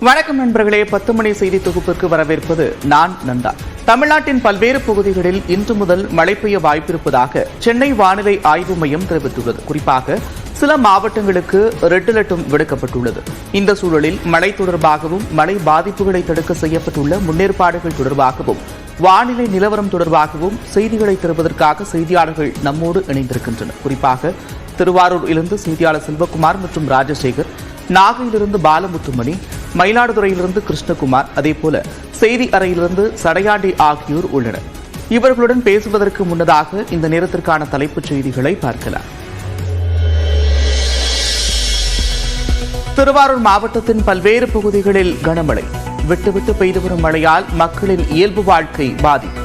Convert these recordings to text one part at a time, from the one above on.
வணக்கம் நண்பர்களே, 10 மணி செய்தி தொகுப்பிற்கு வரவேற்பது நான் நந்தா. தமிழ்நாட்டின் பல்வேறு பகுதிகளில் இன்று முதல் மழை பெய்ய வாய்ப்பிருப்பதாக சென்னை வானிலை ஆய்வு மையம் தெரிவித்துள்ளது. குறிப்பாக சில மாவட்டங்களுக்கு ரெட் அலர்ட்டும் விடுக்கப்பட்டுள்ளது. இந்த சூழலில் மழை தொடர்பாகவும் மழை பாதிப்புகளை தடுக்க செய்யப்பட்டுள்ள முன்னேற்பாடுகள் தொடர்பாகவும் வானிலை நிலவரம் தொடர்பாகவும் செய்திகளை தருவதற்காக செய்தியாளர்கள் நம்மோடு இணைந்திருக்கின்றனர். குறிப்பாக திருவாரூரிலிருந்து செய்தியாளர் செல்வகுமார் மற்றும் ராஜசேகர், நாகையிலிருந்து பாலமுத்துமணி, மயிலாடுதுறையிலிருந்து கிருஷ்ணகுமார், அதேபோல செய்தி அறையிலிருந்து சடையாண்டி ஆகியோர் உள்ளனர். இவர்களுடன் பேசுவதற்கு முன்னதாக இந்த நேரத்திற்கான தலைப்புச் செய்திகளை பார்க்கலாம். திருவாரூர் மாவட்டத்தின் பல்வேறு பகுதிகளில் கனமழை. விட்டுவிட்டு பெய்து வரும் மழையால் மக்களின் இயல்பு வாழ்க்கை பாதிப்பு.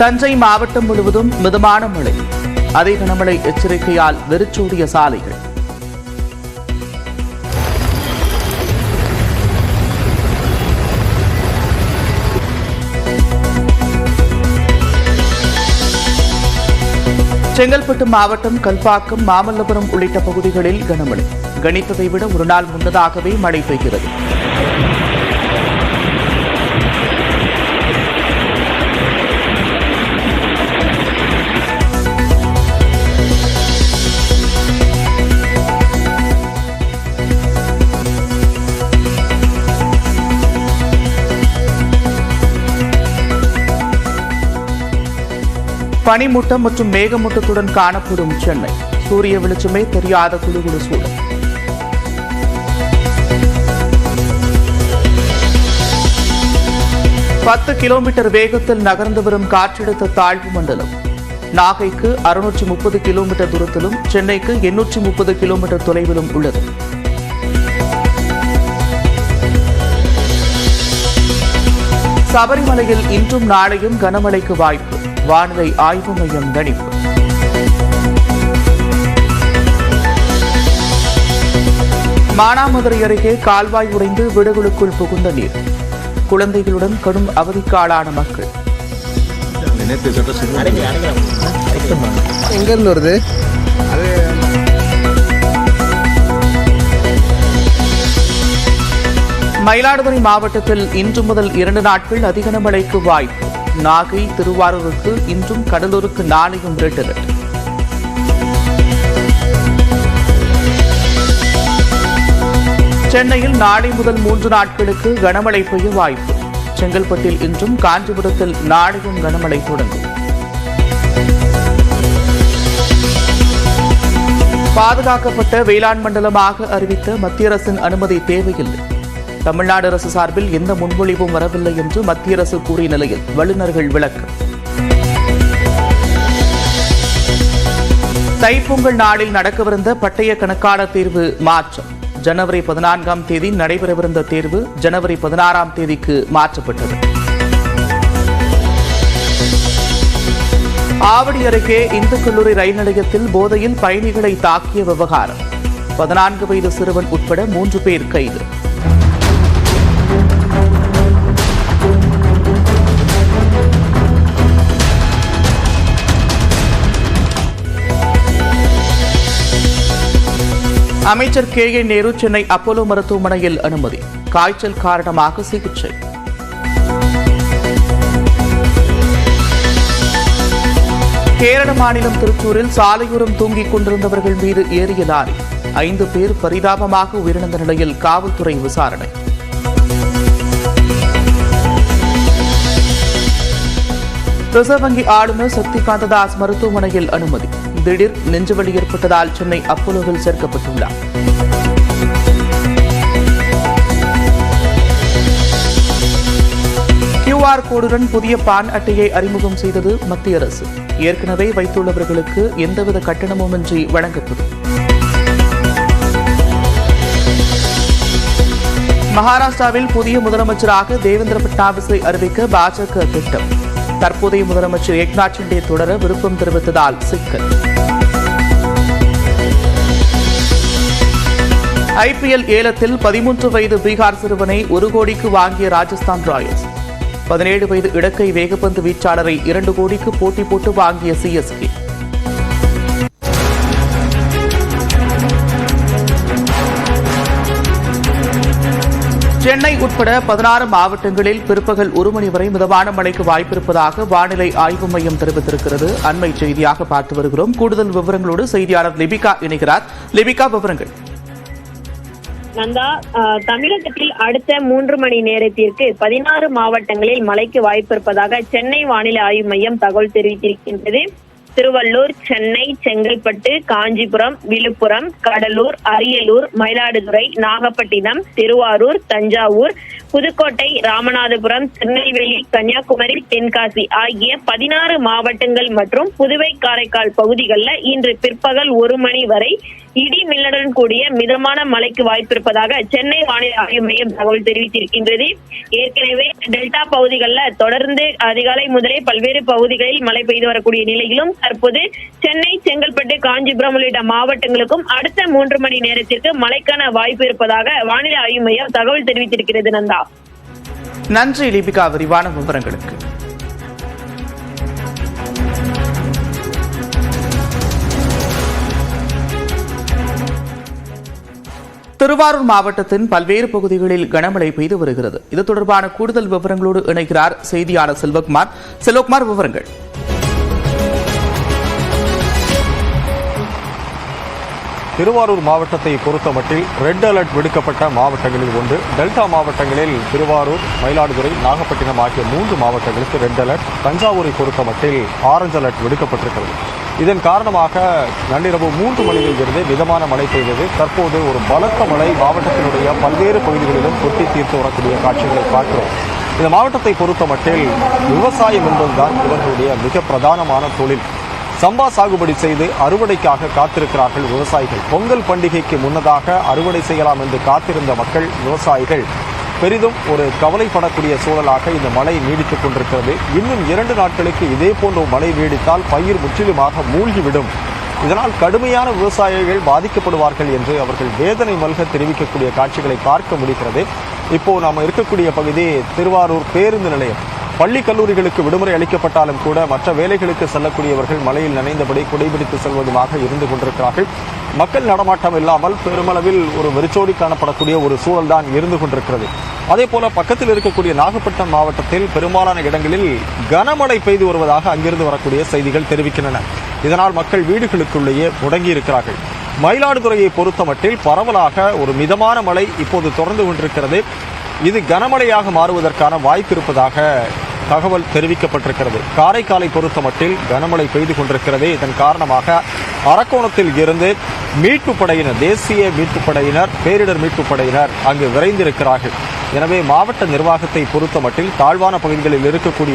தஞ்சை மாவட்டம் முழுவதும் மிதமான மழை. அதே கனமழை எச்சரிக்கையால் வெறிச்சோடிய சாலைகள். செங்கல்பட்டு மாவட்டம் கல்பாக்கம், மாமல்லபுரம் உள்ளிட்ட பகுதிகளில் கனமழை. கணித்ததை விட ஒரு நாள் முன்னதாகவே மழை பெய்கிறது. பனிமூட்டம் மற்றும் மேகமூட்டத்துடன் காணப்படும் சென்னை. சூரிய வெளிச்சமே தெரியாத குளுகுளு சூழல். பத்து கிலோமீட்டர் வேகத்தில் நகர்ந்து வரும் காற்றழுத்த தாழ்வு மண்டலம். நாகைக்கு 630 கிலோமீட்டர் தூரத்திலும் சென்னைக்கு 830 கிலோமீட்டர் தொலைவிலும் உள்ளது. சபரிமலையில் இன்றும் நாளையும் கனமழைக்கு வாய்ப்பு. வானிலை ஆய்வு மையம் கணிப்பு. மானாமதுரை அருகே கால்வாய் உடைந்து வீடுகளுக்குள் புகுந்த நீர். குழந்தைகளுடன் கடும் அவதிக்கு ஆளான மக்கள். எங்கிருந்து வருது? மயிலாடுதுறை மாவட்டத்தில் இன்று முதல் 2 நாட்கள் அதிக மழைக்கு வாய்ப்பு. நாகை, திருவாரூருக்கு இன்றும், கடலூருக்கு நாளையும் ரெட் அலர்ட். சென்னையில் நாளை முதல் 3 நாட்களுக்கு கனமழை பெய்ய வாய்ப்பு. செங்கல்பட்டில் இன்றும், காஞ்சிபுரத்தில் நாளையும் கனமழை தொடங்கும். பாதுகாக்கப்பட்ட வேளாண் மண்டலமாக அறிவித்த மத்திய அரசின் அனுமதி தேவையில்லை. தமிழ்நாடு அரசு சார்பில் எந்த முன்மொழிவும் வரவில்லை என்று மத்திய அரசு கூறிய நிலையில் வல்லுநர்கள் விளக்கம். தைப்பொங்கல் நாளில் நடக்கவிருந்த பட்டய கணக்காளர் தேர்வு மாற்றம். ஜனவரி 14ஆம் தேதி நடைபெறவிருந்த தேர்வு ஜனவரி 16ஆம் தேதிக்கு மாற்றப்பட்டது. ஆவடி அருகே இந்து கல்லூரி ரயில் நிலையத்தில் போதையில் பயணிகளை தாக்கிய விவகாரம். 14 வயது சிறுவன் உட்பட 3 பேர் கைது. அமைச்சர் KA நேரு சென்னை அப்போலோ மருத்துவமனையில் அனுமதி. காய்ச்சல் காரணமாக சிகிச்சை. கேரள மாநிலம் திருச்சூரில் சாலையோரம் தூங்கிக் கொண்டிருந்தவர்கள் மீது ஏறிய லாரி. 5 பேர் பரிதாபமாக உயிரிழந்த நிலையில் காவல்துறை விசாரணை. ரிசர்வ் வங்கி ஆளுநர் சக்திகாந்த தாஸ் மருத்துவமனையில் அனுமதி. திடீர் நெஞ்சுவலி ஏற்பட்டதால் சென்னை அப்போலோவில் சேர்க்கப்பட்டுள்ளார். QR கோடுடன் புதிய பான் அட்டையை அறிமுகம் செய்தது மத்திய அரசு. ஏற்கனவே வைத்துள்ளவர்களுக்கு எந்தவித கட்டணமுமின்றி வழங்கப்படும். மகாராஷ்டிராவில் புதிய முதலமைச்சராக தேவேந்திர பட்னாவிஸை அறிவிக்க பாஜக திட்டம். தற்போதைய முதலமைச்சர் ஏக்நாத் ஷிண்டே தொடர விருப்பம் தெரிவித்ததால் சிக்கல். IPL ஏலத்தில் 13 வயது பீகார் சிறுவனை 1 கோடிக்கு வாங்கிய ராஜஸ்தான் ராயல்ஸ். 17 வயது இடக்கை வேகப்பந்து வீச்சாளரை 2 கோடிக்கு போட்டி போட்டு வாங்கிய CSK. சென்னை உட்பட 16 மாவட்டங்களில் பிற்பகல் 1 மணி வரை மிதமான மழைக்கு வாய்ப்பிருப்பதாக வானிலை ஆய்வு மையம் தெரிவித்திருக்கிறது. அண்மை செய்தியாக பார்த்து வருகிறோம். கூடுதல் விவரங்களோடு செய்தியாளர் லிபிகா இணைகிறார். லிபிகா, விவரங்கள். நந்தா, தமிழகத்தில் அடுத்த 3 மணி நேரத்திற்கு 16 மாவட்டங்களில் மழைக்கு வாய்ப்பிருப்பதாக சென்னை வானிலை ஆய்வு மையம் தகவல் தெரிவித்திருக்கின்றது. திருவள்ளூர், சென்னை, செங்கல்பட்டு, காஞ்சிபுரம், விழுப்புரம், கடலூர், அரியலூர், மயிலாடுதுறை, நாகப்பட்டினம், திருவாரூர், தஞ்சாவூர், புதுக்கோட்டை, ராமநாதபுரம், திருநெல்வேலி, கன்னியாகுமரி, தென்காசி ஆகிய 16 மாவட்டங்கள் மற்றும் புதுவை, காரைக்கால் பகுதிகளில் இன்று பிற்பகல் 1 மணி வரை இடி மின்னலுடன் கூடிய மிதமான மழைக்கு வாய்ப்பிருப்பதாக சென்னை வானிலை ஆய்வு மையம் தகவல் தெரிவித்திருக்கின்றது. ஏற்கனவே டெல்டா பகுதிகளில் தொடர்ந்து அதிகாலை முதலே பல்வேறு பகுதிகளில் மழை பெய்து வரக்கூடிய நிலையிலும் தற்போது சென்னை, செங்கல்பட்டு, காஞ்சிபுரம் உள்ளிட்ட மாவட்டங்களுக்கும் அடுத்த 3 மணி நேரத்திற்கு மழைக்கான வாய்ப்பு இருப்பதாக வானிலை ஆய்வு மையம் தகவல் தெரிவித்திருக்கிறது. நந்தா, நன்றி லிபிகா, விரிவான விவரங்களுக்கு. திருவாரூர் மாவட்டத்தின் பல்வேறு பகுதிகளில் கனமழை பெய்து வருகிறது. இது தொடர்பான கூடுதல் விவரங்களோடு இணைக்கிறார் செய்தியாளர் செல்வகுமார். செல்வகுமார், விவரங்கள். திருவாரூர் மாவட்டத்தை பொறுத்தமட்டில் ரெட் அலர்ட் விடுக்கப்பட்ட மாவட்டங்களில் ஒன்று. டெல்டா மாவட்டங்களில் திருவாரூர், மயிலாடுதுறை, நாகப்பட்டினம் ஆகிய 3 மாவட்டங்களுக்கு ரெட் அலர்ட். தஞ்சாவூரை பொறுத்தமட்டில் ஆரஞ்சு அலர்ட் விடுக்கப்பட்டிருக்கிறது. இதன் காரணமாக நள்ளிரவு 3 மணியில் இருந்து மிதமான மழை பெய்தது. தற்போது ஒரு பலத்த மழை மாவட்டத்தினுடைய பல்வேறு பகுதிகளிலும் கொட்டி தீர்த்து வரக்கூடிய காட்சிகளை பார்க்கிறோம். இந்த மாவட்டத்தை பொறுத்தமட்டில் விவசாயம் என்பதுதான் இவர்களுடைய மிக பிரதானமான தொழில். சம்பா சாகுபடி செய்து அறுவடைக்காக காத்திருக்கிறார்கள் விவசாயிகள். பொங்கல் பண்டிகைக்கு முன்னதாக அறுவடை செய்யலாம் என்று காத்திருந்த மக்கள், விவசாயிகள் பெரிதும் ஒரு கவலைப்படக்கூடிய சூழலாக இந்த மழை நீடித்துக் கொண்டிருக்கிறது. இன்னும் 2 நாட்களுக்கு இதே போன்ற மழை நீடித்தால் பயிர் முற்றிலுமாக மூழ்கிவிடும். இதனால் கடுமையான விவசாயிகள் பாதிக்கப்படுவார்கள் என்று அவர்கள் வேதனை மல்க தெரிவிக்கக்கூடிய காட்சிகளை பார்க்க முடிகிறது. இப்போ நாம் இருக்கக்கூடிய பகுதி திருவாரூர் பேருந்து நிலையம். பள்ளி கல்லூரிகளுக்கு விடுமுறை அளிக்கப்பட்டாலும் கூட மற்ற வேலைகளுக்கு செல்லக்கூடியவர்கள் மழையில் நனைந்தபடி குடைபிடித்து செல்வதுமாக இருந்து கொண்டிருக்கிறார்கள். மக்கள் நடமாட்டம் இல்லாமல் பெருமளவில் ஒரு வெறிச்சோடி காணப்படக்கூடிய ஒரு சூழல் தான் இருந்து கொண்டிருக்கிறது. அதே போல பக்கத்தில் இருக்கக்கூடிய நாகப்பட்டினம் மாவட்டத்தில் பெரும்பாலான இடங்களில் கனமழை பெய்து வருவதாக அங்கிருந்து வரக்கூடிய செய்திகள் தெரிவிக்கின்றன. இதனால் மக்கள் வீடுகளுக்குள்ளேயே முடங்கி இருக்கிறார்கள். மயிலாடுதுறையை பொறுத்தமட்டில் பரவலாக ஒரு மிதமான மழை இப்போது தொடர்ந்து கொண்டிருக்கிறது. இது கனமழையாக மாறுவதற்கான வாய்ப்பு இருப்பதாக தகவல் தெரிவிக்கப்பட்டிருக்கிறது. காரைக்காலை பொறுத்தமட்டில் கனமழை பெய்து கொண்டிருக்கிறது. இதன் காரணமாக அரக்கோணத்தில் இருந்து மீட்பு படையினர், தேசிய மீட்பு படையினர், பேரிடர் மீட்பு படையினர் அங்கு விரைந்திருக்கிறார்கள். எனவே மாவட்ட நிர்வாகத்தை பொறுத்தமட்டில் தாழ்வான பகுதிகளில் இருக்கக்கூடிய